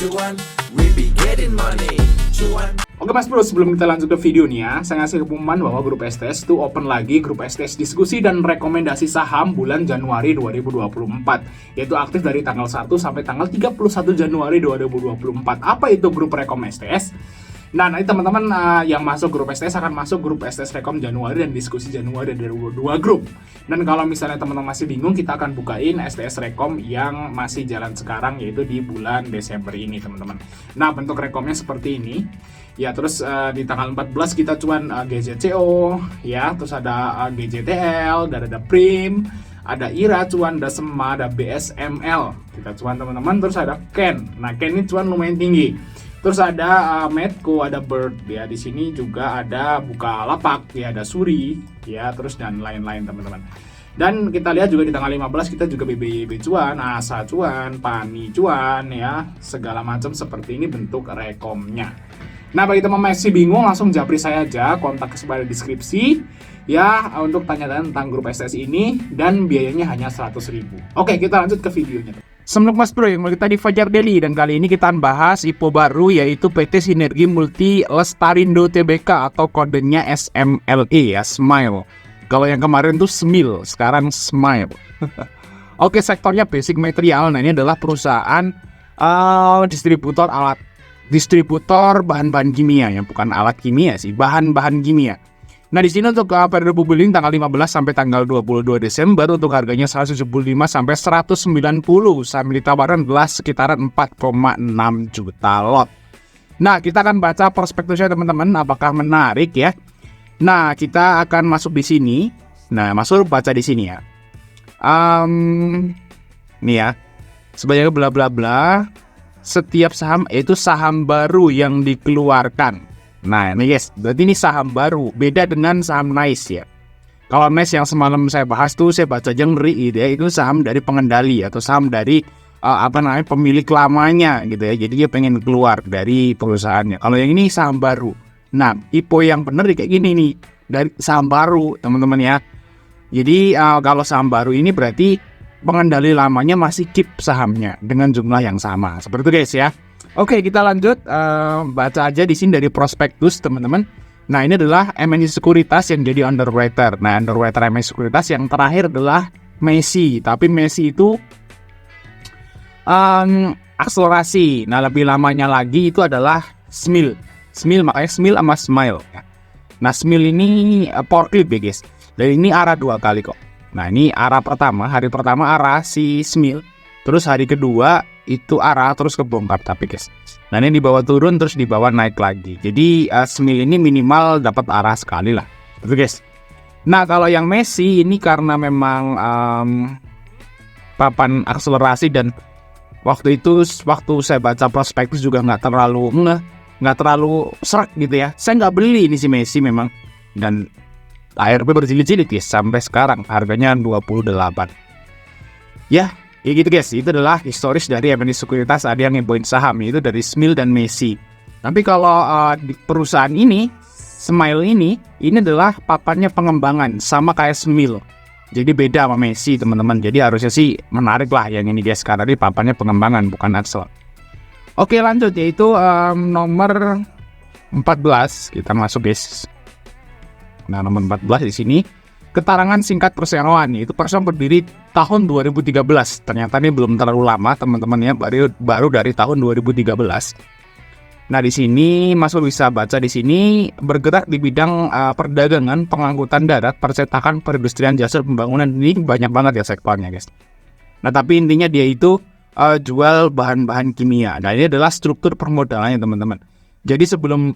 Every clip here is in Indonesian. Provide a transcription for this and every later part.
cuan, we be getting money, cuan. Oke Mas Bro, sebelum kita lanjut ke video nih ya, saya ngasih pengumuman bahwa grup STS itu open lagi, grup STS diskusi dan rekomendasi saham bulan Januari 2024, yaitu aktif dari tanggal 1 sampai tanggal 31 Januari 2024. Apa itu grup rekom STS? Nah, nanti teman-teman yang masuk grup STS akan masuk grup STS Rekom Januari dan diskusi Januari dari dua grup. Dan kalau misalnya teman-teman masih bingung, kita akan bukain STS Rekom yang masih jalan sekarang, yaitu di bulan Desember ini, teman-teman. Nah, bentuk rekomnya seperti ini. Ya, terus di tanggal 14 kita cuan GJCO, ya, terus ada GJTL, dan ada Prim, ada IRA cuan, ada SEMA, ada BSML. Kita cuan teman-teman, terus ada Ken. Nah, Ken ini cuan lumayan tinggi. Terus ada Medco, ada Bird, ya di sini juga ada Bukalapak, ya ada Suri, ya terus dan lain-lain teman-teman. Dan kita lihat juga di tanggal 15 kita juga BBYB cuan, ASA cuan, PANI cuan, ya segala macam seperti ini bentuk rekomnya. Nah, bagi teman-teman masih bingung, langsung japri saya aja, kontak pada deskripsi ya untuk tanya-tanya tentang grup STS ini, dan biayanya hanya 100.000. Oke, kita lanjut ke videonya. Assalamualaikum Mas Bro, yang kita di Fajar Daily, dan kali ini kita akan bahas IPO baru, yaitu PT Sinergi Multi Lestarindo Tbk atau kodenya SMLE ya, Smile. Kalau yang kemarin tuh Smil, sekarang Smile. Oke, sektornya basic material. Nah, ini adalah perusahaan distributor bahan-bahan kimia ya, bukan alat kimia sih, bahan-bahan kimia. Nah, di sini untuk periode publing tanggal 15 sampai tanggal 22 Desember untuk harganya 175 sampai 190. Saham ditawarkan adalah sekitaran 4,6 juta lot. Nah, kita akan baca prospektusnya teman-teman, apakah menarik ya. Nah, kita akan masuk di sini. Nah, masuk baca di sini ya. Nih ya. Sebanyak bla bla bla. Setiap saham itu saham baru yang dikeluarkan. Nah, ini guys, berarti ini saham baru, beda dengan saham NICE ya. Kalau NICE yang semalam saya bahas tuh, saya baca aja ngeri gitu ya, itu saham dari pengendali atau saham dari pemilik lamanya gitu ya. Jadi dia pengen keluar dari perusahaannya. Kalau yang ini saham baru. Nah, IPO yang bener kayak gini nih, dari saham baru teman-teman ya. Jadi kalau saham baru ini berarti pengendali lamanya masih keep sahamnya dengan jumlah yang sama. Seperti itu guys ya. Oke, kita lanjut baca aja di sini dari prospektus teman-teman. Nah, ini adalah MNC Sekuritas yang jadi underwriter. Nah, underwriter MNC Sekuritas yang terakhir adalah Messi. Tapi Messi itu akselerasi. Nah, lebih lamanya lagi itu adalah Smil. Smil, makanya Smil sama Smile. Nah, Smil ini power clip ya guys. Dan ini arah 2 kali kok. Nah, ini arah pertama, hari pertama arah si Smil. Terus hari kedua itu arah terus kebongkar tapi guys. Nah, ini di bawah turun terus di bawah naik lagi. Jadi Smil ini minimal dapat arah sekali lah. Betul guys. Nah, kalau yang Messi ini karena memang papan akselerasi, dan waktu saya baca prospektus juga nggak terlalu serak gitu ya. Saya nggak beli ini si Messi memang, dan ARP berjilid-jilid guys sampai sekarang harganya 28. Ya, ya gitu guys, itu adalah historis dari MNC Sekuritas. Ada yang ngepoin saham itu dari Smil dan Messi. Tapi kalau di perusahaan ini, Smile ini adalah papannya pengembangan sama kayak Smil. Jadi beda sama Messi teman-teman. Jadi harusnya sih menarik lah yang ini guys, karena ini papannya pengembangan bukan aksel. Oke, lanjut yaitu nomor 14 kita masuk guys. Nah, nomor 14 di sini keterangan singkat perseroan, itu perseroan berdiri tahun 2013. Ternyata ini belum terlalu lama teman-teman ya, baru dari tahun 2013. Nah, di sini masuk bisa baca di sini bergerak di bidang perdagangan, pengangkutan darat, percetakan, perindustrian, jasa, pembangunan. Ini banyak banget ya sektornya guys. Nah, tapi intinya dia itu jual bahan-bahan kimia. Nah, ini adalah struktur permodalannya teman-teman. Jadi sebelum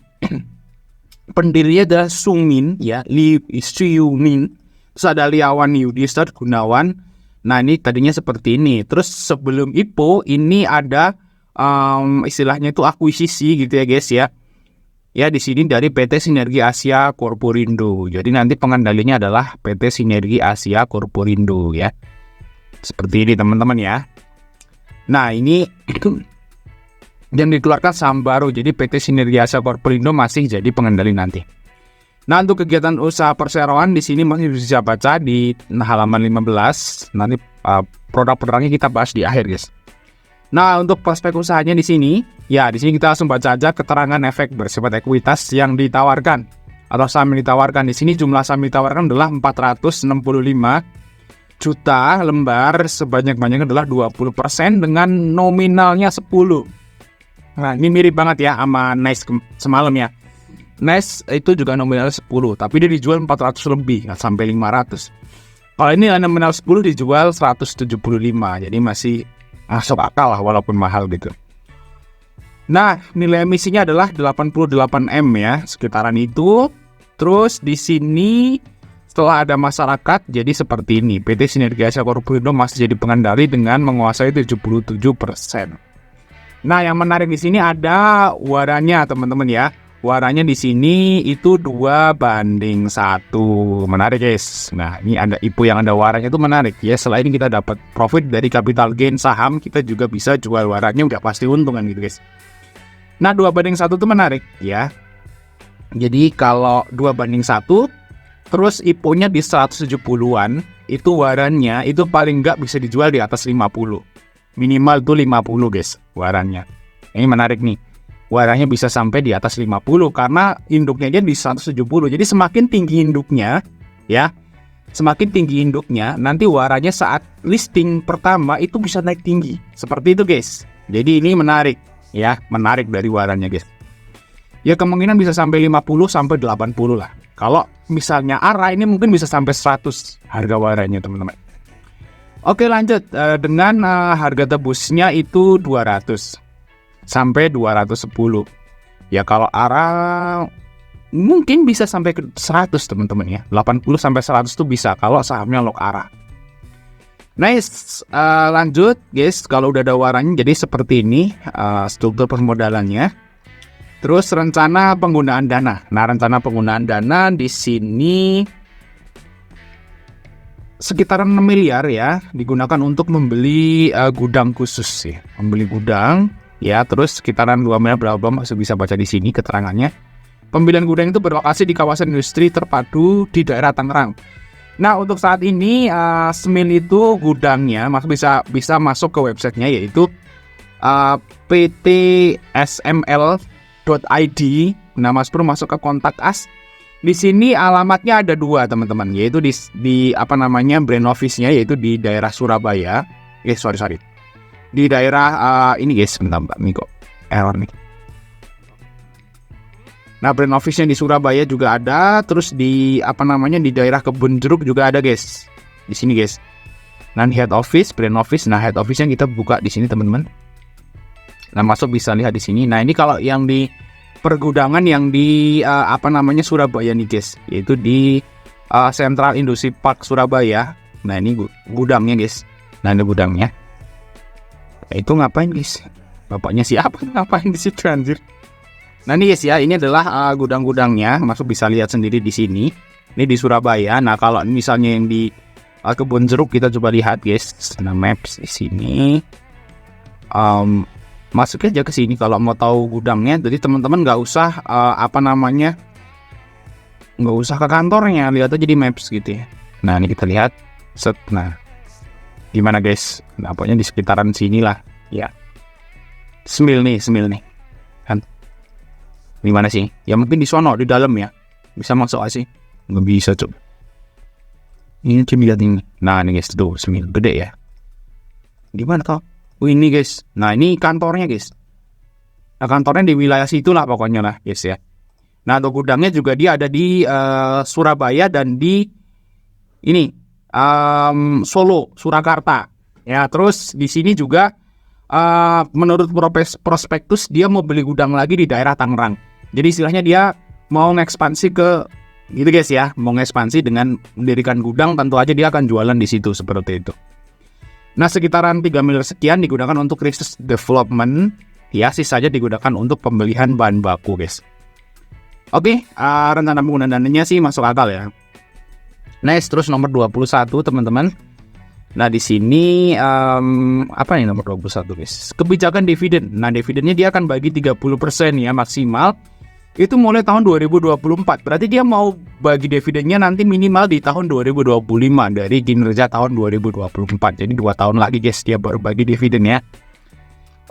pendirinya adalah Sungmin ya, Lee Syumin. Terus ada Liawan Yudhistira Gunawan. Nah, ini tadinya seperti ini. Terus sebelum IPO ini ada istilahnya itu akuisisi gitu ya guys ya. Ya, di sini dari PT Sinergi Asia Corporindo. Jadi nanti pengendalinya adalah PT Sinergi Asia Corporindo ya. Seperti ini teman-teman ya. Nah, ini yang dikeluarkan saham baru. Jadi PT Sinergi Asia Corporindo masih jadi pengendali nanti. Nah, untuk kegiatan usaha perseroan di sini masih bisa baca di halaman 15. Nanti produk-produknya kita bahas di akhir, guys. Nah, untuk prospek usahanya di sini kita langsung baca aja keterangan efek bersifat ekuitas yang ditawarkan atau saham yang ditawarkan. Di sini jumlah saham yang ditawarkan adalah 465 juta lembar, sebanyak-banyaknya adalah 20% dengan nominalnya 10. Nah, ini mirip banget ya sama Nice semalam ya. Nice itu juga nominalnya 10, tapi dia dijual 400 lebih, nggak sampai 500. Kalau ini nominal 10 dijual 175, jadi masih masuk akal lah walaupun mahal gitu. Nah, nilai emisinya adalah 88 M ya, sekitaran itu. Terus di sini setelah ada masyarakat jadi seperti ini. PT Sinergi Asia Corporindo masih jadi pengendali dengan menguasai 77%. Nah, yang menarik di sini ada waranya teman-teman ya. Waranya di sini itu 2:1. Menarik guys. Nah, ini ada IPO yang ada waranya itu menarik ya. Selain kita dapat profit dari capital gain saham, kita juga bisa jual waranya, udah pasti untung kan gitu guys. Nah, 2:1 itu menarik ya. Jadi kalau 2:1 terus IPO-nya di 170-an, itu waranya itu paling nggak bisa dijual di atas 50. Minimal tuh 50 guys waranya. Ini menarik nih. Waranya bisa sampai di atas 50 karena induknya dia di 170. Jadi semakin tinggi induknya ya, semakin tinggi induknya nanti waranya saat listing pertama itu bisa naik tinggi. Seperti itu guys. Jadi ini menarik ya, menarik dari waranya guys. Ya kemungkinan bisa sampai 50 sampai 80 lah. Kalau misalnya ARA ini mungkin bisa sampai 100 harga waranya teman-teman. Oke lanjut dengan harga tebusnya itu 200 sampai 210. Ya kalau ARA mungkin bisa sampai ke 100 teman-teman ya. 80 sampai 100 tuh bisa kalau sahamnya lock ARA. Nice, lanjut guys. Kalau udah ada waranya jadi seperti ini struktur permodalannya. Terus rencana penggunaan dana. Nah, rencana penggunaan dana di sini sekitaran 6 miliar ya digunakan untuk membeli gudang khusus ya. Membeli gudang. Ya, terus sekitaran 2 miliar berapa masih bisa baca di sini keterangannya. Pembelian gudang itu berlokasi di kawasan industri terpadu di daerah Tangerang. Nah, untuk saat ini Smil itu gudangnya bisa masuk ke websitenya yaitu ptsml.id. Nah, Mas Bro masuk ke kontak us. Di sini alamatnya ada 2 teman-teman, yaitu di brand office-nya yaitu di daerah Surabaya. Sorry. Di daerah ini guys, bentar nih kok error nih. Nah, brand office-nya di Surabaya juga ada, terus di di daerah Kebun Jeruk juga ada guys. Di sini guys. Nah, head office, brand office. Nah, head office-nya kita buka di sini teman-teman. Nah, masuk bisa lihat di sini. Nah, ini kalau yang di pergudangan yang di Surabaya nih guys, yaitu di Central Industry Park Surabaya. Nah, ini gudangnya guys. Nah, ini gudangnya. Nah, itu ngapain guys? Bapaknya siapa ngapain di situ anjir? Nah ini guys ya, ini adalah gudang-gudangnya. Masuk bisa lihat sendiri di sini. Ini di Surabaya. Nah kalau misalnya yang di Kebun Jeruk kita coba lihat guys. Nah maps di sini. Masuk aja ke sini kalau mau tahu gudangnya. Jadi teman-teman nggak usah nggak usah ke kantornya, lihat aja di maps gitu ya. Nah ini kita lihat. Set. Nah gimana guys? Nah, pokoknya di sekitaran sini lah ya. Smil nih kan. Di mana sih? Ya mungkin di sono, di dalam ya. Bisa masuk aja sih? Nggak bisa coba. Ini coba lihat ini. Nah ini guys, tuh Smil gede ya. Di mana toh? Ini guys. Nah ini kantornya guys. Nah kantornya di wilayah situ lah pokoknya lah guys ya. Nah untuk gudangnya juga dia ada di Surabaya dan di ini Solo, Surakarta. Ya, terus di sini juga menurut prospektus dia mau beli gudang lagi di daerah Tangerang. Jadi istilahnya dia mau ngekspansi ke gitu guys ya, mau ngekspansi dengan mendirikan gudang, tentu aja dia akan jualan di situ seperti itu. Nah, sekitaran 3 miliar sekian digunakan untuk research development, ya sisanya digunakan untuk pembelian bahan baku guys. Oke, rencana penggunaan dananya sih masuk akal ya. Next, terus nomor 21 teman-teman. Nah di sini apa nih nomor 21 guys? Kebijakan dividen. Nah dividennya dia akan bagi 30% ya maksimal. Itu mulai tahun 2024. Berarti dia mau bagi dividennya nanti minimal di tahun 2025 dari kinerja tahun 2024. Jadi 2 tahun lagi guys dia baru bagi dividen ya.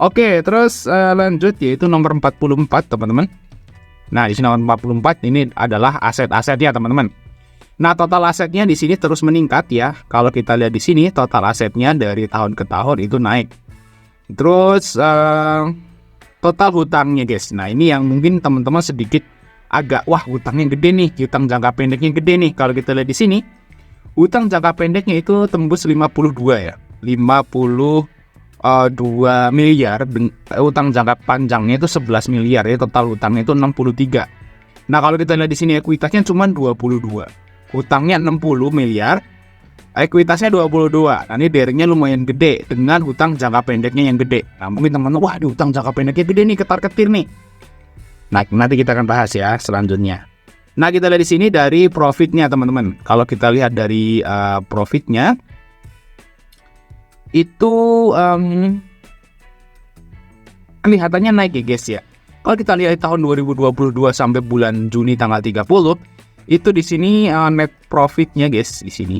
Oke, terus lanjut yaitu nomor 44 teman-teman. Nah, di sini nomor 44 ini adalah aset-asetnya teman-teman. Nah, total asetnya di sini terus meningkat ya. Kalau kita lihat di sini total asetnya dari tahun ke tahun itu naik. Terus total hutangnya guys. Nah, ini yang mungkin teman-teman sedikit agak wah hutangnya gede nih, hutang jangka pendeknya gede nih. Kalau kita lihat di sini, hutang jangka pendeknya itu tembus 52 ya. 2 miliar, utang jangka panjangnya itu 11 miliar ya, total utangnya itu 63. Nah, kalau kita lihat di sini ekuitasnya cuma 22. Hutangnya 60 miliar, ekuitasnya 22. Nah, ini daringnya lumayan gede dengan hutang jangka pendeknya yang gede. Nah, mungkin teman-teman, wah, di hutang jangka pendeknya gede nih, ketar-ketir nih. Nah, nanti kita akan bahas ya selanjutnya. Nah, kita lihat di sini dari profitnya teman-teman. Kalau kita lihat dari profitnya itu kelihatannya naik ya guys ya. Kalau kita lihat tahun 2022 sampai bulan Juni tanggal 30, itu di sini net profitnya guys di sini.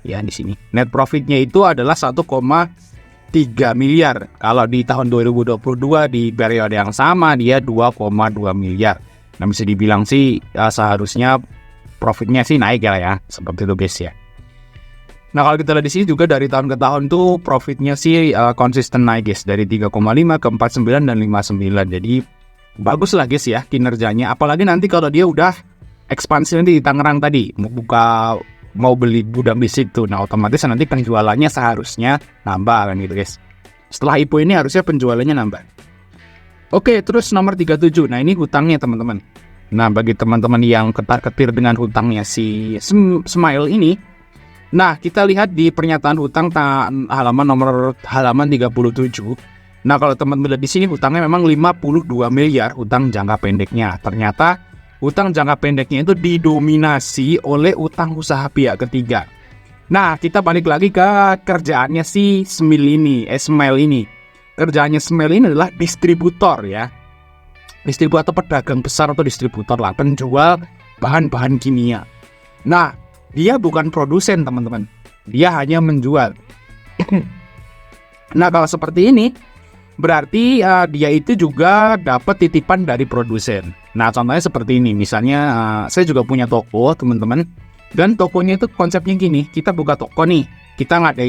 Ya, di sini. Net profitnya itu adalah 1,3 miliar. Kalau di tahun 2022 di periode yang sama dia 2,2 miliar. Nah, bisa dibilang sih seharusnya profitnya sih naik ya, seperti itu guys ya. Nah, kalau kita lihat di sini juga dari tahun ke tahun tuh profitnya sih konsisten naik guys, dari 3,5 ke 49 dan 59. Jadi bagus lah guys ya kinerjanya. Apalagi nanti kalau dia udah ekspansi nanti di Tangerang tadi, mau beli gudang di situ. Nah, otomatis nanti penjualannya seharusnya nambah kan gitu guys. Setelah IPO ini harusnya penjualannya nambah. Oke, terus nomor 37. Nah, ini hutangnya teman-teman. Nah, bagi teman-teman yang ketar-ketir dengan hutangnya si Smile ini, nah, kita lihat di pernyataan hutang halaman 37. Nah, kalau teman-teman lihat di sini hutangnya memang 52 miliar hutang jangka pendeknya. Ternyata hutang jangka pendeknya itu didominasi oleh utang usaha pihak ketiga. Nah, kita balik lagi ke kerjaannya si Smile ini. Kerjaannya Smile ini adalah distributor ya. Distributor, pedagang besar atau distributor lah, penjual bahan-bahan kimia. Nah, dia bukan produsen teman-teman, dia hanya menjual. Nah, kalau seperti ini berarti dia itu juga dapat titipan dari produsen. Nah, contohnya seperti ini, misalnya saya juga punya toko teman-teman, dan tokonya itu konsepnya gini, kita buka toko nih, kita nggak ada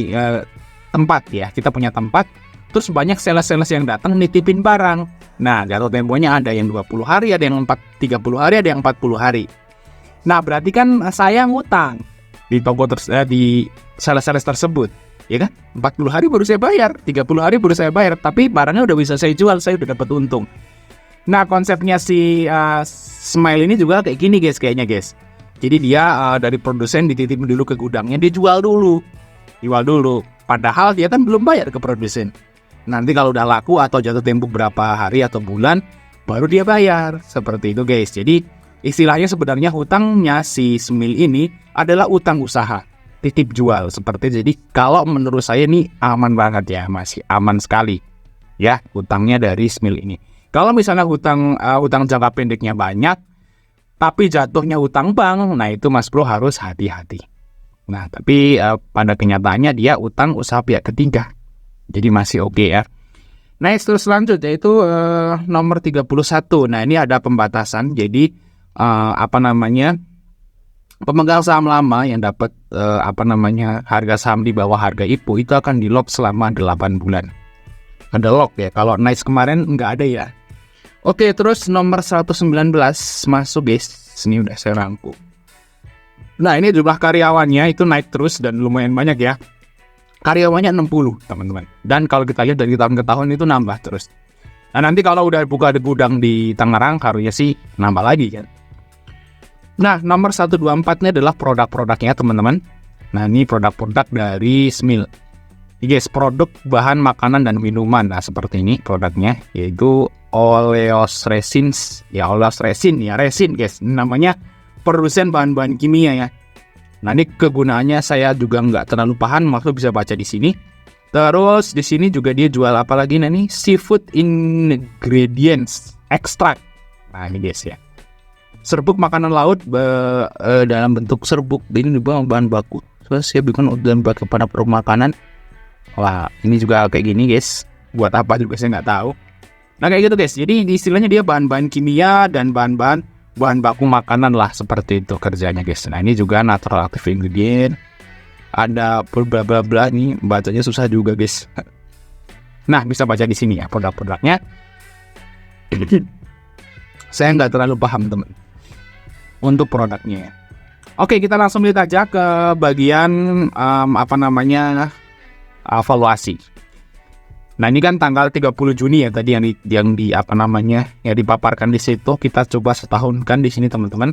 tempat ya, kita punya tempat, terus banyak sales-sales yang datang nitipin barang. Nah, jatuh temponya ada yang 20 hari, ada yang 30 hari, ada yang 40 hari. Nah, berarti kan saya ngutang di toko di sales-sales tersebut, ya kan? 40 hari baru saya bayar, 30 hari baru saya bayar, tapi barangnya udah bisa saya jual, saya udah dapat untung. Nah, konsepnya si Smile ini juga kayak gini guys, kayaknya guys. Jadi dia dari produsen dititipin dulu ke gudangnya, dia jual dulu. Padahal dia kan belum bayar ke produsen. Nanti kalau udah laku atau jatuh tempo berapa hari atau bulan, baru dia bayar. Seperti itu guys. Jadi istilahnya sebenarnya hutangnya si Smile ini adalah utang usaha, titip jual seperti. Jadi kalau menurut saya ini aman banget ya, masih aman sekali ya hutangnya dari Smile ini. Kalau misalnya hutang jangka pendeknya banyak tapi jatuhnya hutang bank, nah itu Mas Bro harus hati-hati. Nah, tapi pada kenyataannya dia utang usaha pihak ketiga, jadi masih oke ya. Nah, terus selanjutnya itu nomor 31. Nah, ini ada pembatasan. Jadi pemegang saham lama yang dapat harga saham di bawah harga IPO itu akan di lock selama 8 bulan. Ada lock ya. Kalau Nice kemarin nggak ada ya. Oke, terus nomor 119 masuk guys. Ini udah saya rangkum. Nah, ini jumlah karyawannya itu naik terus dan lumayan banyak ya. Karyawannya 60 teman-teman. Dan kalau kita lihat dari tahun ke tahun itu nambah terus. Nah, nanti kalau udah buka gudang di Tangerang harusnya sih nambah lagi kan. Nah, nomor 124 ini adalah produk-produknya teman-teman. Nah, ini produk-produk dari Smile. Guys, produk bahan makanan dan minuman. Nah, seperti ini produknya, yaitu oleos resins. Ya, oleos resin ya, resin guys. Ini namanya produsen bahan-bahan kimia ya. Nah, ini kegunaannya saya juga nggak terlalu paham, maksudnya bisa baca di sini. Terus di sini juga dia jual apa lagi nih? Seafood ingredients extract. Nah, ini guys ya. Serbuk makanan laut dalam bentuk serbuk. Ini bahan baku. Terus saya bikin dalam kepada produk makanan. Wah, ini juga kayak gini guys. buat apa juga saya nggak tahu. Nah kayak gitu guys, jadi istilahnya dia bahan-bahan kimia dan bahan baku makanan lah, seperti itu kerjanya guys. Nah ini juga natural active ingredient, ada bla bla bla nih, bacanya susah juga guys. Nah bisa baca di sini ya produk-produknya. Saya nggak terlalu paham teman untuk produknya. Oke, kita langsung lihat aja ke bagian evaluasi. Nah ini kan tanggal 30 Juni ya tadi yang dipaparkan di situ. Kita coba setahunkan di sini teman-teman.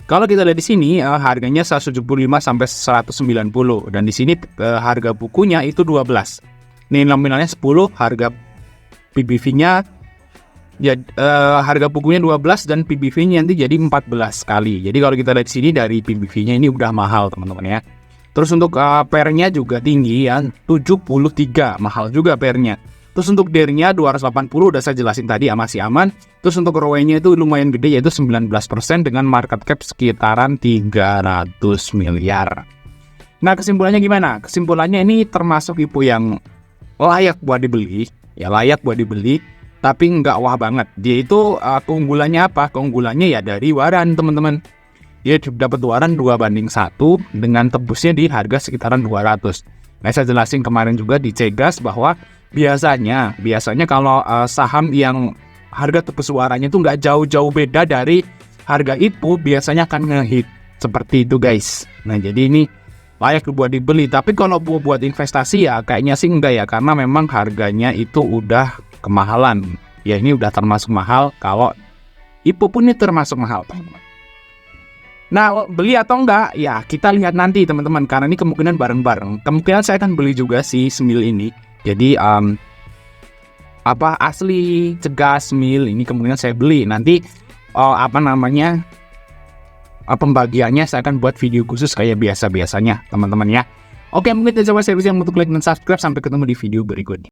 Kalau kita lihat di sini harganya 175 sampai 190 dan di sini harga bukunya itu 12. Ini nominalnya 10, harga PBV-nya ya harga bukunya 12 dan PBV-nya nanti jadi 14 kali. Jadi kalau kita lihat di sini dari PBV-nya ini udah mahal teman-teman ya. Terus untuk pair-nya juga tinggi ya, 73, mahal juga pair-nya. Terus untuk DER-nya 280 udah saya jelasin tadi ya, masih aman. Terus untuk ROE-nya itu lumayan gede yaitu 19% dengan market cap sekitaran 300 miliar. Nah kesimpulannya gimana? Kesimpulannya ini termasuk IPO yang layak buat dibeli, tapi nggak wah banget. Dia itu keunggulannya apa? Keunggulannya ya dari waran teman-teman. Dia dapat waran 2/1 dengan tebusnya di harga sekitaran 200. Nah saya jelasin kemarin juga di Cegas bahwa biasanya kalau saham yang harga tebus warannya itu nggak jauh-jauh beda dari harga IPO biasanya akan ngehit seperti itu guys. Nah jadi ini layak buat dibeli, tapi kalau buat investasi ya kayaknya sih enggak ya, karena memang harganya itu udah kemahalan. Ya ini udah termasuk mahal, kalau IPO pun ini termasuk mahal teman-teman. Nah beli atau enggak ya kita lihat nanti teman-teman, karena ini kemungkinan bareng-bareng. Kemungkinan saya akan beli juga si Smil ini. Jadi asli Cegas Smil ini kemungkinan saya beli. Nanti pembagiannya saya akan buat video khusus kayak biasa-biasanya teman-teman ya. Oke, mungkin itu coba saya yang untuk like dan subscribe. Sampai ketemu di video berikutnya.